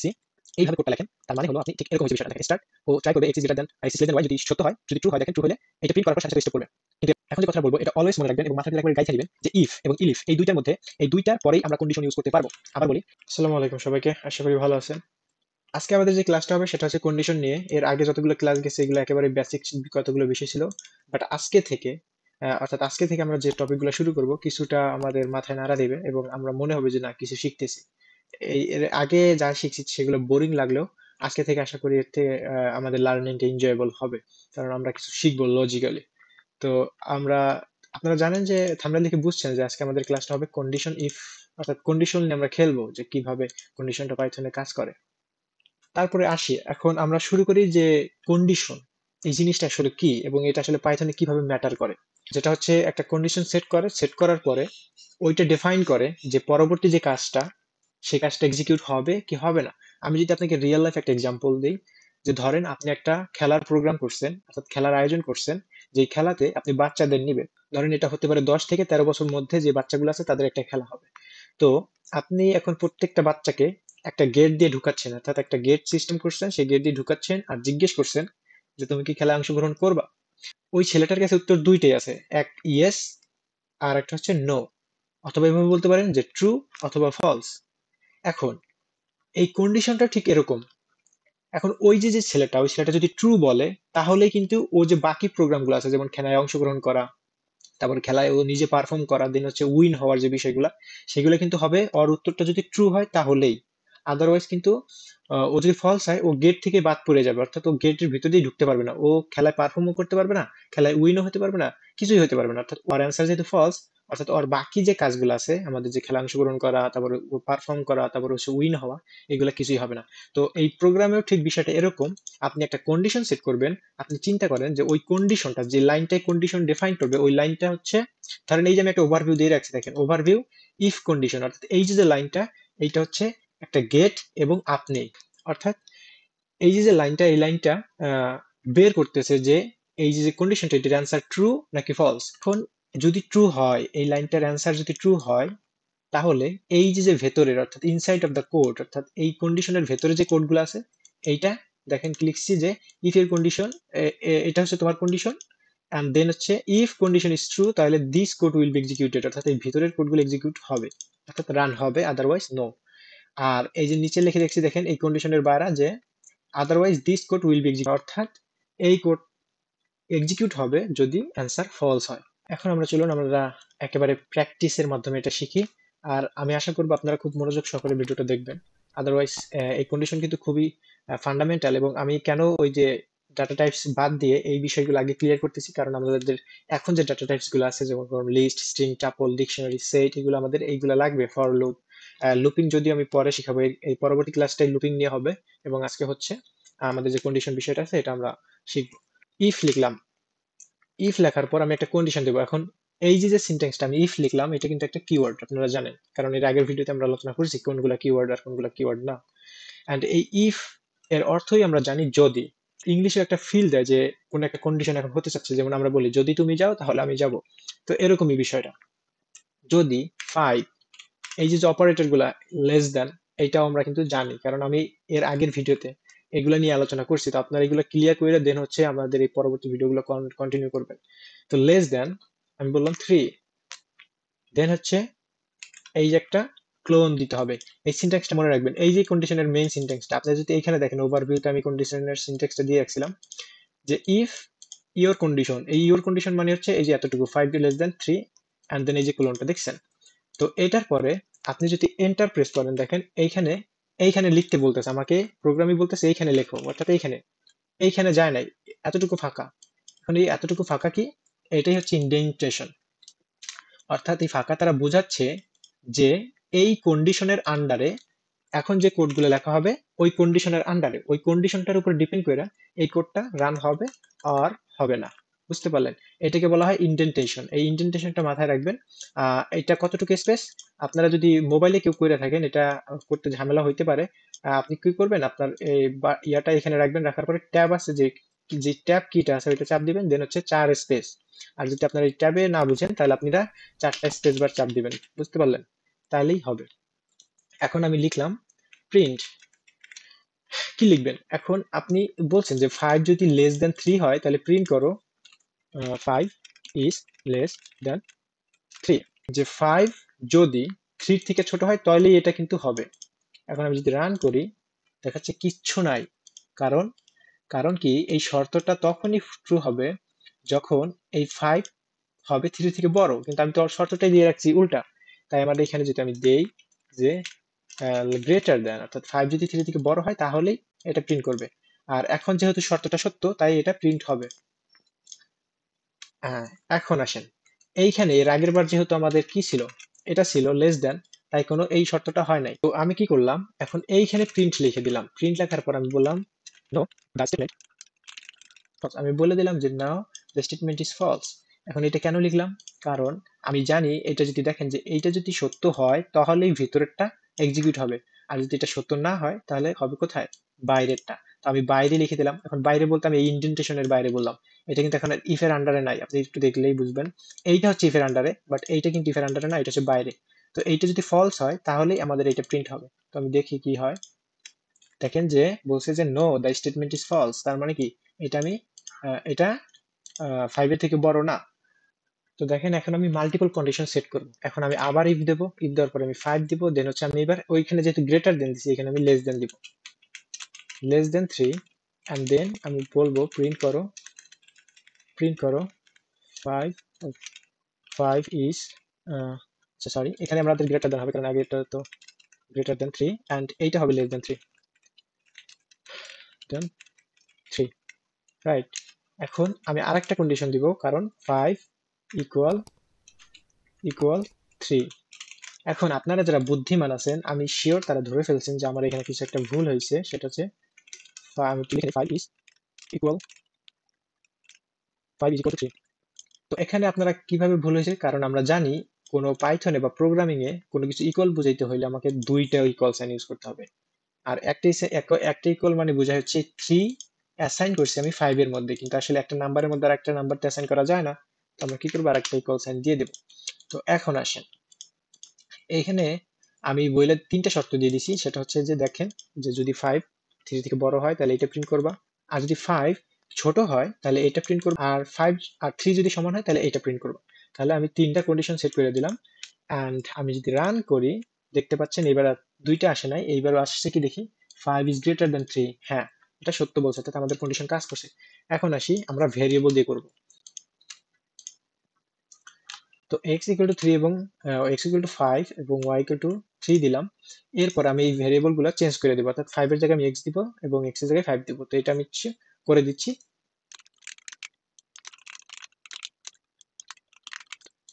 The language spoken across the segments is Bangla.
সি এইভাবে কোডটা লেখেন, তার মানে হলো আপনি ঠিক এরকম হচ্ছে বিষয়টা দেখেন, স্টার্ট ও ট্রাই করবে x is greater than x is less than y, যদি সত্য হয়, যদি ট্রু হয়, দেখেন ট্রু হলে এটা প্রিন্ট করার পর সাথে সাথে স্টপ করবে। কিন্তু এখন যে কথাটা বলবো এটা অলওয়েজ মনে রাখবেন এবং মাথায় একবার গাইড দিবেন যে ইফ এবং ইলিফ এই দুইটার মধ্যে এই দুইটার পরেই আমরা কন্ডিশন ইউজ করতে পারবো। আবার বলি, আসসালামু আলাইকুম সবাইকে, আশা করি ভালো আছেন। আজকে আমাদের যে ক্লাসটা হবে সেটা হচ্ছে কন্ডিশন নিয়ে। এর আগে যতগুলো ক্লাস গেছে এগুলো একেবারে বেসিক কতগুলো বিষয় ছিল, বাট আজকে থেকে অর্থাৎ আজকে থেকে আমরা যে টপিকগুলো শুরু করব কিছুটা আমাদের মাথায় নাড়া দেবে এবং আমরা মনে হবে যে না কিছু শিখতেছি। এর আগে যা শিখছি সেগুলো বোরিং লাগলেও আজকে থেকে আশা করি এর থেকে আমাদের লার্নিংটা এনজয়েবল হবে, কারণ আমরা কিছু শিখবো লজিক্যালি। তো আমরা, আপনারা জানেন যে থাম্বনেল দেখে বুঝছেন যে আজকে আমাদের ক্লাসটা হবে কন্ডিশন ইফ, অর্থাৎ কন্ডিশন নিয়ে আমরা খেলবো যে কিভাবে কন্ডিশনটা পাইথনে কাজ করে। তারপরে আসি, এখন আমরা শুরু করি যে কন্ডিশন এই জিনিসটা আসলে কি এবং এটা আসলে পাইথনে কিভাবে ম্যাটার করে। যেটা হচ্ছে একটা কন্ডিশন সেট করে, সেট করার পরে ওইটা ডিফাইন করে যে পরবর্তী যে কাজটা সেই কাজটা এক্সিকিউট হবে কি হবে না। আমি যদি আপনাকে রিয়েল লাইফ একটা এক্সাম্পল দিই, যে ধরেন আপনি একটা খেলার প্রোগ্রাম করছেন, অর্থাৎ খেলার আয়োজন করছেন, যে খেলাতে আপনি বাচ্চাদের নিবেন। ধরেন এটা হতে পারে 10 থেকে 13 বছর মধ্যে যে বাচ্চাগুলো আছে তাদের একটা খেলা হবে। তো আপনি এখন প্রত্যেকটা বাচ্চাকে একটা গেট দিয়ে ঢুকাচ্ছেন, অর্থাৎ একটা গেট সিস্টেম করছেন, সেই গেট দিয়ে ঢুকাচ্ছেন আর জিজ্ঞেস করছেন যে তুমি কি খেলায় অংশগ্রহণ করবা। ওই ছেলেটার কাছে উত্তর দুইটাই আছে, এক ইয়েস আর একটা হচ্ছে নো, অথবা এভাবে বলতে পারেন যে ট্রু অথবা ফলস। এখন এই কন্ডিশনটা ঠিক এরকম। এখন ওই যে যে ছেলেটা, ওই ছেলেটা যদি ট্রু বলে তাহলে কিন্তু ও যে বাকি প্রোগ্রামগুলো আছে, যেমন খেলায় অংশগ্রহণ করা, তারপর খেলায় ও নিজে পারফর্ম করা, দেন হচ্ছে উইন হওয়ার যে বিষয়গুলো, সেগুলো কিন্তু হবে ওর উত্তরটা যদি ট্রু হয় তাহলেই। আদারওয়াইজ কিন্তু ও যদি ফলস হয় ও গেট থেকে বাদ পড়ে যাবে, অর্থাৎ ও গেটের ভিতর দিয়ে ঢুকতে পারবে না, ও খেলায় পারফর্মও করতে পারবে না, খেলায় উইনও হতে পারবে না, কিছুই হতে পারবে না। অর্থাৎ ওর অ্যান্সার যেহেতু ফলস, অর্থাৎ ওর বাকি যে কাজগুলো আছে আমাদের, যে খেলা অংশগ্রহণ করা, তারপর পারফর্ম করা, তারপর হচ্ছে উইন হওয়া, এগুলো কিছুই হবে না। তো এই প্রোগ্রামেও ঠিক বিষয়টা এরকম। আপনি একটা কন্ডিশন সেট করবেন, আপনি চিন্তা করেন যে ওই কন্ডিশনটা, যে লাইনটাই কন্ডিশন ডিফাইন করবে, ওই লাইনটা হচ্ছে, ধরেন এই যে আমি একটা ওভারভিউ দিয়ে রাখছি, দেখেন ওভারভিউ ইফ কন্ডিশন, অর্থাৎ এই যে যে লাইনটা, এইটা হচ্ছে একটা গেট এবং আপনি, অর্থাৎ এই যে যে লাইনটা, এই লাইনটা আহ, বের করতেছে যে এই যে যে কন্ডিশনটা, এটির অ্যান্সার ট্রু নাকি ফলস। এখন যদি ট্রু হয়, এই লাইনটার অ্যান্সার যদি ট্রু হয়, তাহলে এই যে যে ভেতরের, অর্থাৎ ইনসাইড অফ দ্য কোড, অর্থাৎ এই কন্ডিশনের ভেতরে যে কোডগুলো আছে, এইটা দেখেন কি লিখছি যে ইফ এর কন্ডিশন, এটা হচ্ছে তোমার কন্ডিশন, এন্ড দেন হচ্ছে ইফ কন্ডিশন ইজ ট্রু তাহলে this code will be executed, অর্থাৎ এই ভিতরের কোডগুলো এক্সিকিউট হবে, অর্থাৎ রান হবে, আদারওয়াইজ নো। আর এই যে নিচে লিখে দেখছি দেখেন এই কন্ডিশনের বাইরে যে otherwise this code will be execute, অর্থাৎ এই কোড এক্সিকিউট হবে যদি অ্যান্সার ফলস হয়। এখন আমরা চলুন আমরা একেবারে প্র্যাকটিসের মাধ্যমে এটা শিখি। আর আমি আশা করবো আপনারা খুব মনোযোগ সহকারে ভিডিওটা দেখবেন। আদারওয়াইজ এই কন্ডিশন কিন্তু খুবই ফান্ডামেন্টাল, এবং আমি কেন ওই যে ডাটা টাইপস বাদ দিয়ে এই বিষয়গুলো আগে ক্লিয়ার করতেছি, কারণ আমাদের এখন যে ডাটা টাইপস গুলো আছে, যেমন list, string, tuple, dictionary, set, এগুলো আমাদের এইগুলো লাগবে। ফর লুপ, লুপিং যদিও আমি পরে শিখাবো, এই পরবর্তী ক্লাসটাই লুপিং নিয়ে হবে। এবং আজকে হচ্ছে আমাদের যে কন্ডিশন বিষয়টা আছে এটা আমরা শিখবো। ইফ লিখলাম, ইফ লেখার পর আমি একটা কন্ডিশন দেবো। এখন এই যে যে সিনট্যাক্সটা আমি ইফ লিখলাম, এটা কিন্তু একটা কিওয়ার্ড, আপনারা জানেন, কারণ এর আগের ভিডিওতে আমরা আলোচনা করেছি কোনগুলা কিওয়ার্ড আর কোনগুলা কিওয়ার্ড না। এন্ড এই ইফ এর অর্থই আমরা জানি যদি। ইংলিশে একটা ফিল দেয় যে কোন একটা কন্ডিশন এখন হতে চাচ্ছে, যেমন আমরা বলি যদি তুমি যাও তাহলে আমি যাব। তো এরকমই বিষয়টা, যদি 5, এই যে অপারেটর গুলা, লেস দেন, এইটাও আমরা কিন্তু জানি, কারণ আমি এর আগের ভিডিওতে এগুলা নিয়ে আলোচনা করছি। তো আপনারা এগুলো ক্লিয়ার করে দেন হচ্ছে আমাদের এই পরবর্তী ভিডিওগুলো কন্টিনিউ করবেন। তো লেস দেন আমি বললাম 3, দেন হচ্ছে এই যে একটা ক্লোন দিতে হবে। এই সিনট্যাক্সটা মনে রাখবেন, এই যে কন্ডিশনের মেইন সিনট্যাক্সটা আপনি যদি এখানে দেখেন, ওভারভিউতে আমি কন্ডিশনের সিনট্যাক্সটা দিয়ে রাখছিলাম যে ইফ ইওর কন্ডিশন, এই ইওর কন্ডিশন মানে হচ্ছে এই যে এতটুকু 5 লেস দেন 3, এন্ড দেন এই যে ক্লোনটা দেখছেন। তো এটার পরে আপনি যদি এন্টার প্রেস করেন, দেখেন এইখানে, এইখানে লিখতে বলতেছে আমাকে, প্রোগ্রামই বলতেছে এইখানে লেখো, অর্থাৎ এইখানে, এইখানে যায় নাই, এতটুকু ফাঁকা। এখন এই এতটুকু ফাঁকা কি, এটাই হচ্ছে ইন্ডেন্টেশন। অর্থাৎ এই ফাঁকা তারা বোঝাচ্ছে যে এই কন্ডিশনের আন্ডারে এখন যে কোডগুলো লেখা হবে, ওই কন্ডিশনের আন্ডারে, ওই কন্ডিশনটার উপর ডিপেন্ড করে এই কোডটা রান হবে আর হবে না। বুঝতে পারলেন? এটাকে বলা হয় ইন্ডেন্টেশন। এই ইন্ডেন্টেশনটা মাথায় রাখবেন। এটা কতটুকু স্পেস, আপনারা যদি মোবাইলে কেউ করে থাকেন এটা করতে ঝামেলা হইতে পারে। আপনি কি করবেন, আপনার এই ইয়াটা এখানে রাখবেন, রাখার পরে ট্যাব আছে, যে যে ট্যাব কিটা আছে ওইটা চাপ দিবেন, দেন হচ্ছে 4 স্পেস। আর যদি আপনার এই ট্যাবে না বুঝেন তাহলে আপনারা 4টা স্পেস বার চাপ দিবেন। বুঝতে পারলেন? তাহলেই হবে। এখন আমি লিখলাম প্রিন্ট কি লিখবেন? এখন আপনি বলছেন যে 5 যদি লেস দ্যান 3 হয় তাহলে প্রিন্ট করো 5 ইজ লেস দ্যান 3। যে 5 যদি 3 থেকে ছোট হয় তাহলেই এটা কিন্তু হবে। এখন আমি যদি রান করি দেখাচ্ছে কিচ্ছু নাই। কারণ কারণ কি এই শর্তটা তখনই ট্রু হবে যখন এই 5 হবে 3 থেকে বড়, কিন্তু আমি তো শর্তটাই দিয়ে রাখছি উল্টা। তাই আমাদের এখানে যদি আমি দেই যে গ্রেটার দেন, অর্থাৎ 5 যদি 3 থেকে বড় হয় তাহলেই এটা প্রিন্ট করবে। আর এখন যেহেতু শর্তটা সত্য তাই এটা প্রিন্ট হবে। হ্যাঁ, এখন আসেন এইখানে এর আগের বার যেহেতু আমাদের কি ছিল, এটা ছিল লেস দেন, তাই কোনো এই শর্তটা হয় নাই। তো আমি কি করলাম, এখন এইখানে প্রিন্ট লিখে দিলাম। প্রিন্ট লেখার পর আমি বললাম নো দ্য স্টেটমেন্ট আমি বলে দিলাম যে নাও দ্য স্টেটমেন্ট ইজ ফলস। এখন এটা কেন লিখলাম, কারণ আমি জানি এটা যদি দেখেন যে এইটা যদি সত্য হয় তাহলেই ভিতরেরটা এক্সিকিউট হবে, আর যদি এটা সত্য না হয় তাহলে হবে কোথায়, বাইরেরটা। তো আমি বাইরে লিখে দিলাম। এখন বাইরে বলতে আমি এই ইন্ডেন্টেশনের বাইরে বললাম। এটা কিন্তু এখন ইফের আন্ডারে নাই, আপনি একটু দেখলেই বুঝবেন। এইটা হচ্ছে ইফের আন্ডারে, বাট এইটা কিন্তু ইফের আন্ডারে না, এটা হচ্ছে বাইরে। তো এইটা যদি ফলস হয় তাহলেই আমাদের এটা প্রিন্ট হবে। তো আমি দেখি কি হয়। দেখেন যে বলছে যে no the statement is false, তার মানে কি এটা আমি এটা 5 এর থেকে বড় না। তো দেখেন এখন আমি মাল্টিপল কন্ডিশন সেট করব। এখন আমি আবার ইফ দেবো, ইফ দেওয়ার পরে আমি 5 দিব, দেন হচ্ছে আমি এবার ওইখানে যেহেতু গ্রেটার দেন দিছি এখানে আমি লেস দেন দিব, লেস দেন 3। এন্ড দেন আমি বলবো প্রিন্ট করো 5, 5 ইজ আচ্ছা সরি, এখানে আমাদের গ্রেটার দেন হবে কারণ আগে এটা তো গ্রেটার দেন 3 এন্ড এইটা হবে লেস দেন 3, দেন 3, রাইট। এখন আমি আরেকটা কন্ডিশন দিব কারণ 5 ইকুয়াল ইকুয়াল 3। এখন আপনারা যারা বুদ্ধিমান আছেন আমি শিওর তারা ধরে ফেলছেন যে আমার এখানে কিছু একটা ভুল হয়েছে, সেটা হচ্ছে আমি লিখে 5 ইজ ইকুয়াল টু 3। তো এখানে আপনারা কিভাবে ভুল হয়েছে, কারণ আমরা জানি কোনো পাইথনে বা প্রোগ্রামিং এ কোনো কিছু ইকুয়াল বুঝাইতে হলে আমাকে দুইটা ইকুয়াল সাইন ইউজ করতে হবে। আর একটা ইকুয়াল মানে বোঝায় হচ্ছে 3 অ্যাসাইন করছি আমি 5 এর মধ্যে, কিন্তু আসলে একটা নাম্বারের মধ্যে আর একটা নাম্বার তো অ্যাসাইন করা যায় না। তো আমরা কি করবো, আর একটা ইকুয়াল সাইন দিয়ে দেবো। তো এখন আসেন এইখানে আমি বইলে 3টা শর্ত দিয়ে দিছি, সেটা হচ্ছে যে দেখেন যে যদি 5 3 থেকে বড় হয় তাহলে এটা প্রিন্ট করবা, আর যদি 5 ছোট হয় তাহলে এটা প্রিন্ট করবা, আর 5 আর 3 যদি সমান হয় তাহলে এটা প্রিন্ট করবা। তাহলে আমি 3টা কন্ডিশন সেট করে দিলাম। এন্ড আমি যদি রান করি দেখতে পাচ্ছেন এবার আর দুইটা আসে নাই, এইবার আসছে কি দেখি 5 ইজ গ্রেটার দ্যান 3। হ্যাঁ, এটা সত্য বলছে, অর্থাৎ আমাদের কন্ডিশন কাজ করছে। এখন আসি আমরা ভেরিয়েবল দিয়ে করব। তো x ইকুয়াল টু 3 এবং x ইকুয়াল টু 5 এবং y ইকুয়াল টু 3 দিলাম। এরপর আমি এই ভেরিয়েবল গুলো চেঞ্জ করে দেবো, অর্থাৎ 5 এর জায়গায় আমি x দিব এবং x এর জায়গায় 5 দিব। তো এটা আমি করে দিচ্ছি।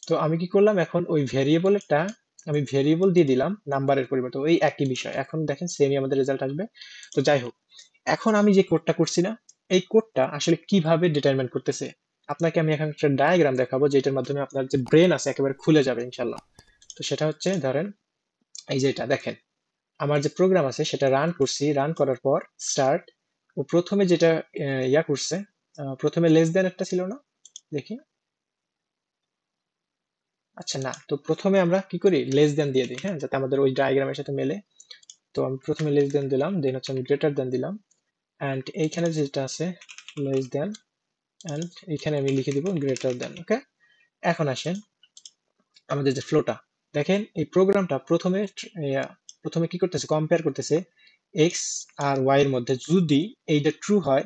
তো আমি কি করলাম, এখন ওই ভেরিয়েবলটা আমি ভেরিয়েবল দিয়ে দিলাম নাম্বারের পরিবর্তে, ওই একই বিষয়। এখন দেখেন সেমই আমাদের রেজাল্ট আসবে। তো যাই হোক, এখন আমি যে কোডটা করছি না, এই কোডটা আসলে কিভাবে ডিটারমাইন করতেছে আপনাকে আমি এখন একটা ডায়াগ্রাম দেখাবো, যেটার মাধ্যমে আপনার যে ব্রেন আছে একেবারে খুলে যাবে ইনশাল্লাহ। তো সেটা হচ্ছে ধরেন এই যে এটা দেখেন, আমার যে প্রোগ্রাম আছে সেটা রান করছি, রান করার পর স্টার্ট, ও প্রথমে যেটা ইয়া করছে, প্রথমে লেস দেন একটা ছিল না, দেখি। আচ্ছা না, তো প্রথমে আমরা কি করি, লেস দেন দিয়ে দিই, হ্যাঁ, যাতে আমাদের ওই ডায়াগ্রামের সাথে মেলে। তো আমি প্রথমে লেস দেন দিলাম, দেন হচ্ছে আমি গ্রেটার দেন দিলাম, এন্ড এইখানে যেটা আছে লেস দেন, এন্ড এইখানে আমি লিখে দিব গ্রেটার দেন। ওকে, এখন আসেন আমাদের যে ফ্লোটা, দেখেন এই প্রোগ্রামটা প্রথমে কি করতেছে, কম্পেয়ার করতেছে এক্স আর ওয়াই এর মধ্যে। যদি এইটা ট্রু হয়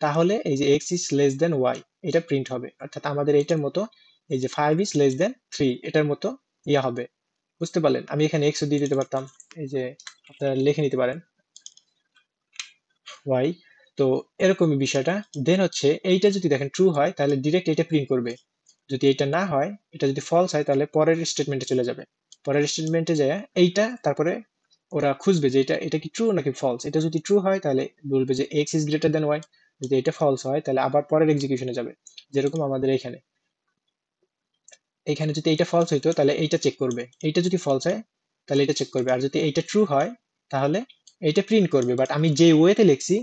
তাহলে এই যে x is less than y এটা প্রিন্ট হবে, অর্থাৎ আমাদের এইটার মতো এই যে 5 ইজ লেস দেন 3 এটার মতো ইয়া হবে। বুঝতে পারলেন, আমি এখানে এক্স দিয়ে দিতে পারতাম, এই যে আপনারা লিখে নিতে পারেন ওয়াই। তো এরকমই বিষয়টা। দেন হচ্ছে এইটা যদি দেখেন ট্রু হয় তাহলে ডিরেক্ট এটা প্রিন্ট করবে, যদি এটা না হয়, এটা যদি ফলস হয় তাহলে পরের স্টেটমেন্টে চলে যাবে। পরের স্টেটমেন্টে যায় এইটা, তারপরে ওরা খুঁজবে যে এটা এটা কি ট্রু নাকি ফলস। এটা যদি ট্রু হয় তাহলে বলবে যে x is greater than y, যদি এটা ফলস হয় তাহলে আবার পরের এক্সিকিউশনে যাবে। যেরকম আমাদের এখানে এখানে যদি এইটা ফলস হইতো তাহলে এইটা চেক করবে, এইটা যদি ফলস হয় তাহলে এটা চেক করবে, আর যদি এইটা ট্রু হয় তাহলে এইটা প্রিন্ট করবে। বাট আমি যে ওয়েতে লিখছি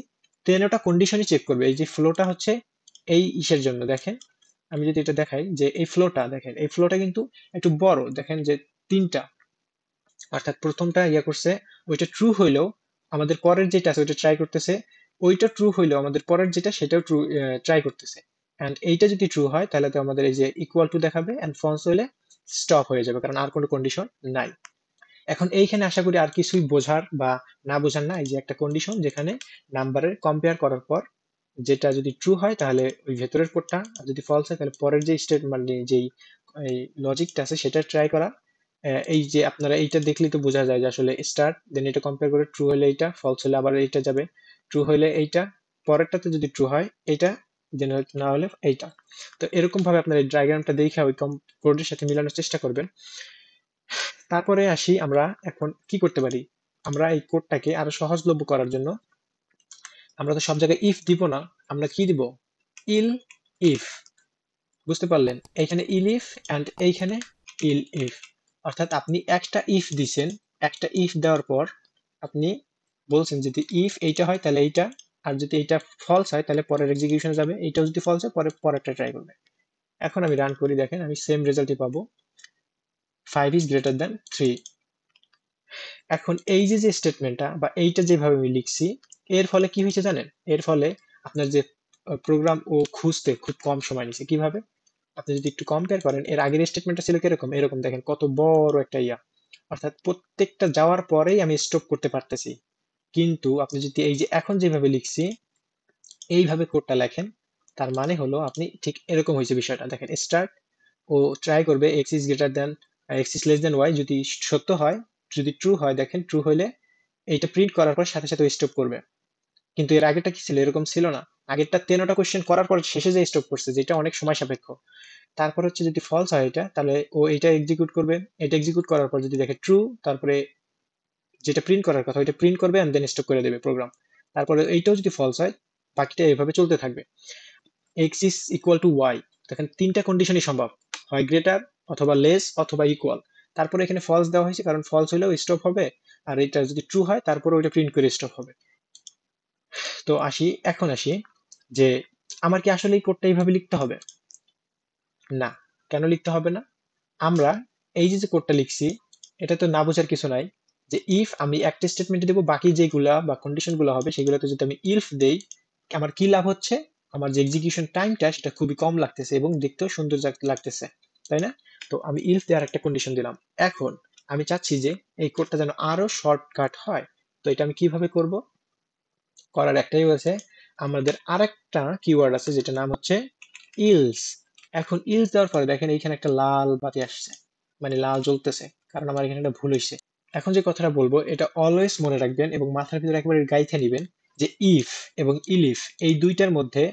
দেন ওটা কন্ডিশনই চেক করবে। এই যে ফ্লোটা হচ্ছে এই ইসের জন্য, দেখেন আমি যদি এটা দেখাই যে এই ফ্লোটা দেখেন, এই ফ্লোটা কিন্তু একটু বড়, দেখেন যে 3টা, অর্থাৎ প্রথমটা ইয়া করছে ওইটা ট্রু হইলেও আমাদের পরের যেটা আছে ওইটা ট্রাই করতেছে, ওইটা ট্রু হইলেও আমাদের পরের যেটা সেটাও ট্রু ট্রাই করতেছে। এন্ড এইটা যদি ট্রু হয় তাহলে তো আমাদের এই যে ইকুয়াল টু দেখাবে, এন্ড ফলস হলে স্টপ হয়ে যাবে, কারণ আর কোনো কন্ডিশন নাই। এখন এইখানে আশা করি আর কিছুই বোঝার বা না বোঝার না, এই যে একটা কন্ডিশন যেখানে নাম্বারের কম্পেয়ার করার পর যেটা যদি ট্রু হয় তাহলে ওই ভেতরের কোডটা, আর যদি ফলস হয় তাহলে পরের যে স্টেট মানে যেই এই লজিকটা আছে সেটা ট্রাই করা। এই যে আপনারা এইটা দেখলেই তো বোঝা যায় যে আসলে স্টার্ট দেন এটা কম্পেয়ার করে ট্রু হলে এইটা, ফলস হলে আবার এইটা যাবে, ট্রু হলে এইটা, পরেরটাতে যদি ট্রু হয় এইটা, দেন না হলে এইটা। তো এরকম ভাবে আপনার এই ডায়াগ্রামটা দেখে ওই কোডের সাথে মিলানোর চেষ্টা করবেন। তারপরে আসি আমরা এখন কি করতে পারি। আমরা এই কোডটাকে আরো সহজলভ্য করার জন্য আমরা তো সব জায়গায় ইফ দিব না, আমরা কি দিব, ইল ইফ। বুঝতে পারলেন, এইখানে ইল ইফ এন্ড এইখানে ইল ইফ, অর্থাৎ আপনি একটা ইফ দিছেন, একটা ইফ দেওয়ার পর আপনি বলছেন যদি ইফ এইটা হয় তাহলে এইটা, আর যদি এইটা ফলস হয় তাহলে পরের এক্সিকিউশনে যাবে, এইটাও যদি ফলস হয় পরে পরেরটা ট্রাই করবে। এখন আমি রান করি, দেখেন আমি সেম রেজাল্টই পাবো, 5 is greater than 3। এখন এই যে যে স্টেটমেন্টটা বা এইটা যেভাবে আমি লিখছি, এর ফলে কি হয়েছে জানেন, এর ফলে আপনার যে প্রোগ্রাম ও খুঁজতে খুব কম সময় নিছে। কিভাবে, আপনি যদি একটু কম্পেয়ার করেন, এর আগের স্টেটমেন্টটা ছিল কিরকম, এরকম দেখেন কত বড় একটা ইয়া, অর্থাৎ প্রত্যেকটা যাওয়ার পরেই আমি স্টপ করতে পারতেছি। কিন্তু আপনি যদি এই যে এখন যেভাবে লিখছি এইভাবে কোডটা লেখেন, তার মানে হলো আপনি ঠিক এরকম হয়েছে বিষয়টা, দেখেন স্টার্ট ও ট্রাই করবে x is greater than, x is less than y, যদি সত্য হয়, যদি ট্রু হয়, দেখেন ট্রু হলে এইটা প্রিন্ট করার পর সাথে সাথে স্টপ করবে। কিন্তু এর আগেরটা কি ছিল, এরকম ছিল না, আগেরটা 13টা কোশ্চেন করার পর শেষে যে স্টপ করছে, যেটা অনেক সময় সাপেক্ষ। তারপর হচ্ছে যদি ফলস হয় এটা, তাহলে ও এটা এক্সিকিউট করবে, এটা এক্সিকিউট করার পর যদি দেখে ট্রু, তারপরে যেটা প্রিন্ট করার কথা ওইটা প্রিন্ট করবে এন্ড দেন স্টপ করে দেবে প্রোগ্রাম। তারপরে এইটাও যদি ফলস হয়, বাকিটা এভাবে চলতে থাকবে। X is equal to y, দেখেন তিনটা কন্ডিশনই সম্ভব, হয় গ্রেটার অথবা লেস অথবা ইকুয়াল। তারপরে এখানে ফলস দেওয়া হয়েছে কারণ ফলস হলেও স্টপ হবে, আর এটা যদি ট্রু হয় তারপরে ওইটা প্রিন্ট করে স্টপ হবে। তো এখন আসি যে আমার কি আসলে এই কোডটা এইভাবে লিখতে হবে, না। কেন লিখতে হবে না, আমরা এই যে যে কোডটা লিখছি এটা তো না বোঝার কিছু নাই, যে ইফ আমি একটা স্টেটমেন্টে দেবো, বাকি যেগুলা বা কন্ডিশন গুলো হবে সেগুলোতে যদি আমি ইফ দেই, আমার কি লাভ হচ্ছে, আমার যে এক্সিকিউশন টাইমটা সেটা খুবই কম লাগতেছে এবং দেখতেও সুন্দর লাগতেছে, তাই না। তো আমি ইফ দেওয়ার একটা কন্ডিশন দিলাম। এখন আমি চাচ্ছি যে এই কোডটা যেন আরো শর্টকাট হয়। তো এটা আমি কিভাবে করব, করার একটাই হয়েছে, আমাদের আরেকটা কিওয়ার্ড আছে যেটা নাম হচ্ছে ইলস। এখন ইলস দেওয়ার পরে দেখেন এইখানে একটা লাল বাতি আসছে, মানে লাল জ্বলতেছে, কারণ আমার এখানে একটা ভুল হয়েছে। এখন যে কথাটা বলবো এটা অলওয়েজ মনে রাখবেন এবং মাথার ভিতরে একেবারে গাইথে নিবেন, যে ইফ এবং ইলিফ এই দুইটার মধ্যে,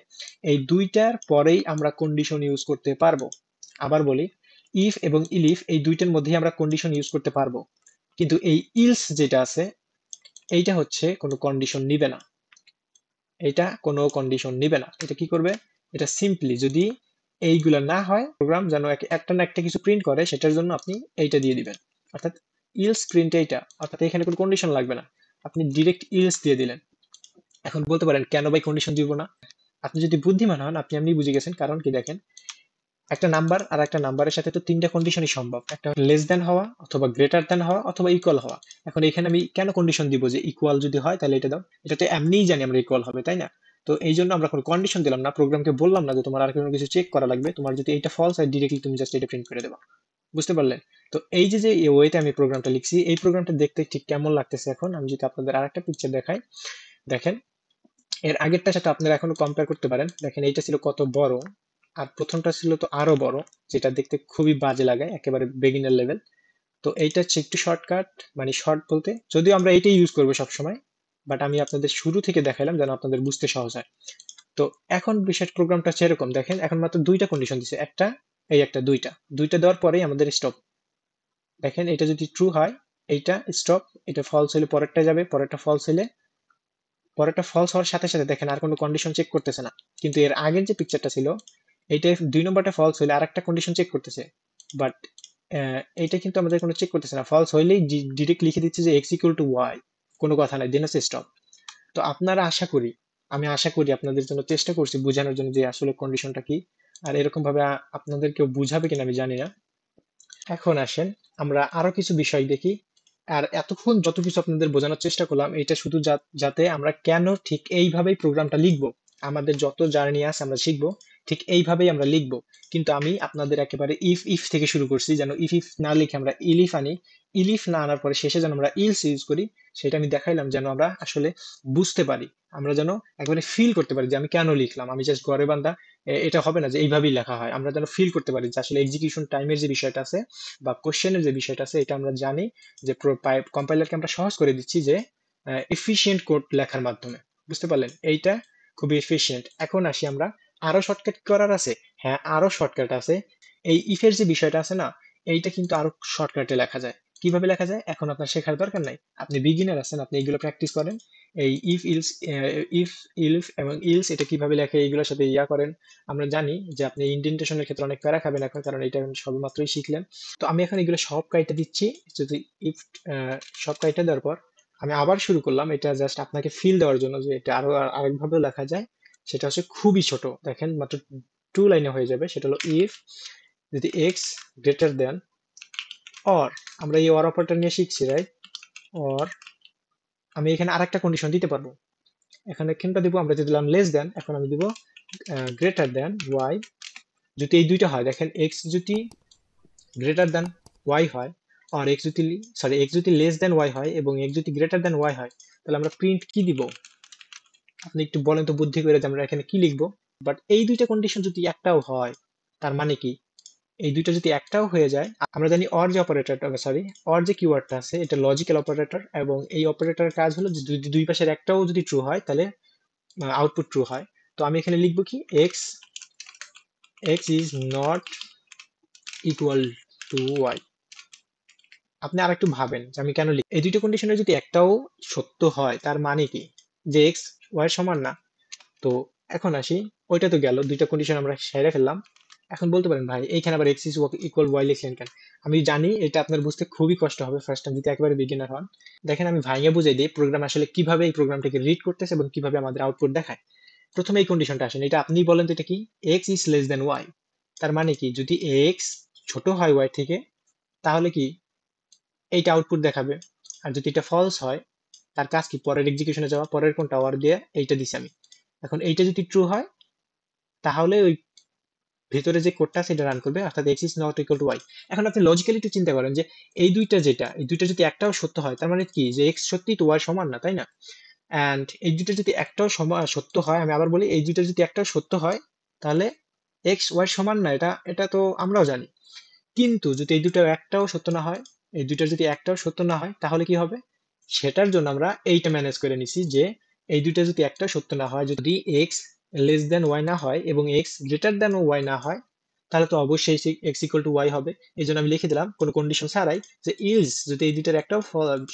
এই দুইটার পরেই আমরা কন্ডিশন ইউজ করতে পারবো। আবার বলি, ইফ এবং ইলিফ এই দুইটার মধ্যেই আমরা কন্ডিশন ইউজ করতে পারবো, কিন্তু এই ইলস যেটা আছে এইটা হচ্ছে কোনো কন্ডিশন নিবে না, এটা কোনো কন্ডিশন নিবে না। এটা কি করবে, এটা সিম্পলি যদি এইগুলা না হয়, প্রোগ্রাম যেন একটা না একটা কিছু প্রিন্ট করে, সেটার জন্য আপনি এইটা দিয়ে দিবেন, অর্থাৎ ইলস প্রিন্ট এইটা, অর্থাৎ এখানে কোনো কন্ডিশন লাগবে না, আপনি ডিরেক্ট ইলস দিয়ে দিলেন। এখন বলতে পারেন কেন ভাই কন্ডিশন দিব না, আপনি যদি বুদ্ধিমান হন আপনি এমনি বুঝে গেছেন, কারণ কি দেখেন, একটা নাম্বার আর একটা নাম্বারের সাথে তো তিনটা কন্ডিশনই সম্ভব, একটা লেস দ্যান হওয়া অথবা গ্রেটার দ্যান হওয়া অথবা ইকুয়াল হওয়া। এখন এখানে আমি কেন কন্ডিশন দিব যে ইকুয়াল যদি হয় তাহলে এটা দাও, এটা তো এমনিই জানি আমরা ইকুয়াল হবে, তাই না। তো এই জন্য আমরা কোনো কন্ডিশন দিলাম না, প্রোগ্রামকে বললাম না যে তোমার আর কোনো কিছু চেক করা লাগবে, তোমার যদি এইটা ফলস হয় ডিরেক্টলি তুমি জাস্ট এটা প্রিন্ট করে দেবা। বুঝতে পারলেন। তো এই যে যে ওয়েতে আমি প্রোগ্রামটা লিখছি, এই প্রোগ্রামটা দেখতে ঠিক কেমন লাগতেছে, এখন আমি যদি আপনাদের আরেকটা পিকচার দেখাই, দেখেন এর আগেরটার সাথে আপনারা এখনো কম্পেয়ার করতে পারেন, দেখেন এইটা ছিল কত বড়, আর প্রথমটা ছিল তো আরো বড়, যেটা দেখতে খুবই বাজে লাগে, একেবারে বেগিনার লেভেল। তো এইটা হচ্ছে একটু শর্টকাট, মানে শর্ট বলতে যদিও আমরা এইটাই ইউজ করবো সবসময়, বাট আমি আপনাদের শুরু থেকে দেখাইলাম যেন আপনাদের বুঝতে সহজ হয়। তো এখন বিশেষ প্রোগ্রামটা হচ্ছে এরকম, দেখেন এখন মাত্র দুইটা কন্ডিশন দিছে, একটা এই একটা, দুইটা দুইটা দেওয়ার পরেই আমাদের স্টপ। দেখেন এটা যদি ট্রু হয় এইটা স্টপ, এটা ফলস হলে পরেরটা যাবে, পরেরটা ফলস হলে পরেরটা ফলস হওয়ার সাথে সাথে দেখেন আর কোনো কন্ডিশন চেক করতেছে না। কিন্তু এর আগের যে পিকচারটা ছিল এইটা 2 নম্বরটা ফলস হলে আরেকটা কন্ডিশন চেক করতেছে, বাট এইটা কিন্তু আমাদের কোনো চেক করতেছে না, ফলস হইলেই ডিরেক্ট লিখে দিচ্ছে যে এক্স ইকুয়াল টু ওয়াই, কোনো কথা নাই, দেন হচ্ছে স্টপ। তো আপনারা আমি আশা করি আপনাদের জন্য চেষ্টা করছি বোঝানোর জন্য যে আসলে কন্ডিশনটা কি, আর এরকম ভাবে আপনাদের কেউ বুঝাবে কিনা আমি জানি না। এখন আসেন আমরা আরো কিছু বিষয় দেখি, আর এতক্ষণ যত কিছু আপনাদের বোঝানোর চেষ্টা করলাম, এটা শুধু যাতে আমরা কেন ঠিক এইভাবেই প্রোগ্রামটা লিখবো, আমাদের যত জার্নি আছে আমরা শিখবো ঠিক এইভাবেই আমরা লিখবো। কিন্তু আমি আপনাদের একেবারে ইফ ইফ থেকে শুরু করছি, যেন ইফ ইফ না লিখে আমরা ইলিফ আনি, ইলিফ না আনার পরে শেষে যেন আমরা ইলস ইউজ করি, সেটা আমি দেখাইলাম যেন আমরা আসলে বুঝতে পারি, আমরা যেন একবারে ফিল করতে পারি যে আমি কেন লিখলাম, আমি জাস্ট ঘরে বান্ধা এটা হবে না যে এইভাবেই লেখা হয়। আমরা যেন ফিল করতে পারি যে আসলে এক্সিকিউশন টাইমের যে বিষয়টা আছে বা কোশ্চেনের যে বিষয়টা আছে, এটা আমরা জানি যে কম্পাইলারকে আমরা সহজ করে দিচ্ছি যে এফিশিয়েন্ট কোড লেখার মাধ্যমে। বুঝতে পারলেন? এইটা খুবই এফিশিয়েন্ট। এখন আসি আমরা, আরো শর্টকাট করার আছে। হ্যাঁ, আরো শর্টকাট আছে। এই ইফের যে বিষয়টা আছে না, এইটা কিন্তু আরো শর্টকাটে লেখা যায়। কিভাবে লেখা যায় এখন আপনার শেখার দরকার নাই, আপনি বিগিনার আছেন, আপনি এগুলো প্র্যাকটিস করেন। এই ইফ ইলফ এবং ইলস এটা কিভাবে লেখে এইগুলোর সাথে ইয়া করেন। আমরা জানি যে আপনি ইন্ডেন্টেশনের ক্ষেত্রে অনেক প্যারা খাবেন এখন, কারণ এটা সবেমাত্রই শিখলেন। তো আমি এখন এগুলো সব কাইটা দিচ্ছি। যদি ইফ সব কাইটা দেওয়ার পর আমি আবার শুরু করলাম, এটা জাস্ট আপনাকে ফিল দেওয়ার জন্য যে এটা আরো আরেকভাবেও লেখা যায়। সেটা হচ্ছে খুবই ছোট, দেখেন মাত্র 2 লাইনে হয়ে যাবে। সেটা হলো ইফ যদি এক্স গ্রেটার দেন অর, আমরা এই অর অপারেটর নিয়ে শিখছি, রাইট? অর আমি এখানে আরেকটা কন্ডিশন দিতে পারবো। এখানে কোনটা দিব, আমরা যদি দিলাম লেস দেন, এখন আমি দিব গ্রেটার দেন ওয়াই। যদি এই দুইটা হয়, দেখেন এক্স যদি গ্রেটার দেন ওয়াই হয়, আর এক্স যদি লেস দেন ওয়াই হয় এবং এক্স যদি গ্রেটার দেন ওয়াই হয়, তাহলে আমরা প্রিন্ট কি দিব? আপনি একটু বলেন তো বুদ্ধি করে যে আমরা এখানে কি লিখবো। বাট এই দুইটা কন্ডিশন যদি একটাও হয়, তার মানে কি? এই দুইটা যদি একটাও হয়ে যায়, আমরা জানি অর যে অপারেটরটা, সরি, অর যে কিওয়ার্ডটা আছে এটা লজিক্যাল অপারেটর, এবং এই অপারেটরের কাজ হলো যে যদি দুই পাশের একটাও যদি ট্রু হয় তাহলে আউটপুট ট্রু হয়। তো আমি এখানে লিখবো কি, x x is not equal to y. আপনি আর একটু ভাবেন যে আমি কেন লিখ, এই দুইটা কন্ডিশনের যদি একটাও সত্য হয় তার মানে কি? যে এক্স ওয়াই সমান না। তো এখন আসি, ওইটা তো গেল, দুইটা কন্ডিশন আমরা সেরে ফেললাম। এখন বলতে পারেন ভাই এইখানে আবার এক্স ইজ ইকুয়াল ওয়াই লিখলেন কেন? আমি জানি এটা আপনার বুঝতে খুবই কষ্ট হবে ফার্স্ট টাইম যদি একেবারে বিগিনার হন। দেখেন আমি ভাইয়া বুঝাই দিই প্রোগ্রাম আসলে কিভাবে এই প্রোগ্রামটাকে রিড করতেছে এবং কিভাবে আমাদের আউটপুট দেখায়। প্রথমে এই কন্ডিশনটা আসেন, এটা আপনি বলেন তো এটা কি? X is less than y, তার মানে কি যদি এক্স ছোট হয় ওয়াই থেকে, তাহলে কি এইটা আউটপুট দেখাবে। আর যদি এটা ফলস হয়, তার কাজ কি? পরের এক্সিকিউশনে যাওয়া, পরের কোনটা ওয়ার দিয়ে এইটা দিছি আমি। এখন এইটা যদি ট্রু হয়, তাহলে ওই ভেতরে যে কোডটা সেটা রান করবে, অর্থাৎ x is not equal to y. এখন আপনি লজিক্যালি একটু চিন্তা করেন যে এই দুইটা যদি একটাও সত্য হয়, তার মানে কি যে এক্স সত্যি তো ওয়াই সমান না, তাই না? অ্যান্ড এই দুইটা যদি একটাও সত্য হয়, আমি আবার বলি এই দুইটা যদি একটাও সত্য হয়, তাহলে এক্স ওয়াই সমান না, এটা এটা তো আমরাও জানি। কিন্তু যদি এই দুটো একটাও সত্য না হয়, এই দুইটার যদি একটাও সত্য না হয়, তাহলে কি হবে? সেটার জন্য আমরা এইটা ম্যানেজ করে নিছি যে এই দুইটা যদি একটাও সত্য না হয়, যদি এক্স লেস দেন ওয়াই না হয় এবং এক্স গ্রেটার দেন ওয়াই না হয়, তাহলে তো অবশ্যই এক্স ইকুয়াল টু ওয়াই হবে। এই জন্য আমি লিখে দিলাম কোনো কন্ডিশন ছাড়াই যে ইলস যদি এই দুইটার একটাও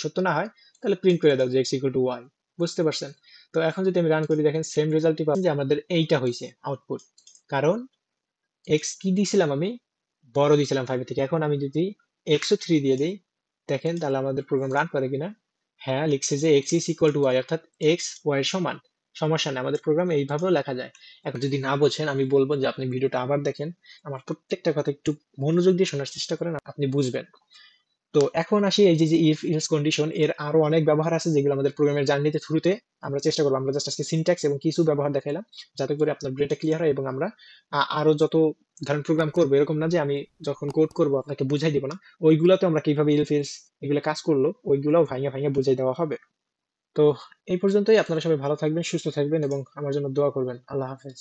সত্য না হয়, তাহলে প্রিন্ট করে দাও যে এক্স ইকুয়াল টু ওয়াই। বুঝতে পারছেন? তো এখন যদি আমি রান করি, দেখেন সেম রেজাল্টই পাবেন যে আমাদের এইটা হয়েছে আউটপুট। কারণ এক্স কি দিয়েছিলাম আমি? বড় দিয়েছিলাম 5 থেকে। এখন আমি যদি 103 দিয়ে দিই, দেখেন তাহলে আমাদের প্রোগ্রাম রান করে কিনা। হ্যাঁ, লিখছে যে x is equal to y, অর্থাৎ এক্স ওয়াই এর সমান। সমস্যা নেই, আমাদের প্রোগ্রাম এইভাবেও লেখা যায়। এখন যদি না বোঝেন, আমি বলবো যে আপনি ভিডিওটা আবার দেখেন, আমার প্রত্যেকটা কথা একটু মনোযোগ দিয়ে শোনার চেষ্টা করেন, আপনি বুঝবেন। তো এখন আসি এই যে ইফ ইলস কন্ডিশন, এর আরো অনেক ব্যবহার আছে যেগুলো আমাদের প্রোগ্রামের জার্নিতে শুরুতে আমরা চেষ্টা করবো। আমরা জাস্ট আজকে সিনট্যাক্স এবং কিছু ব্যবহার দেখাইলাম যাতে করে আপনার ব্রেনটা ক্লিয়ার হয়, এবং আমরা আরো যত ধরেন প্রোগ্রাম করবো, এরকম না যে আমি যখন কোড করবো আপনাকে বুঝাই দিব না, ওইগুলোতে আমরা কিভাবে ইলস ইলস এগুলো কাজ করলো ওইগুলোও ভাঙিয়ে ভাঙিয়ে বুঝাই দেওয়া হবে। তো এই পর্যন্তই, আপনারা সবাই ভালো থাকবেন, সুস্থ থাকবেন এবং আমার জন্য দোয়া করবেন। আল্লাহ হাফেজ।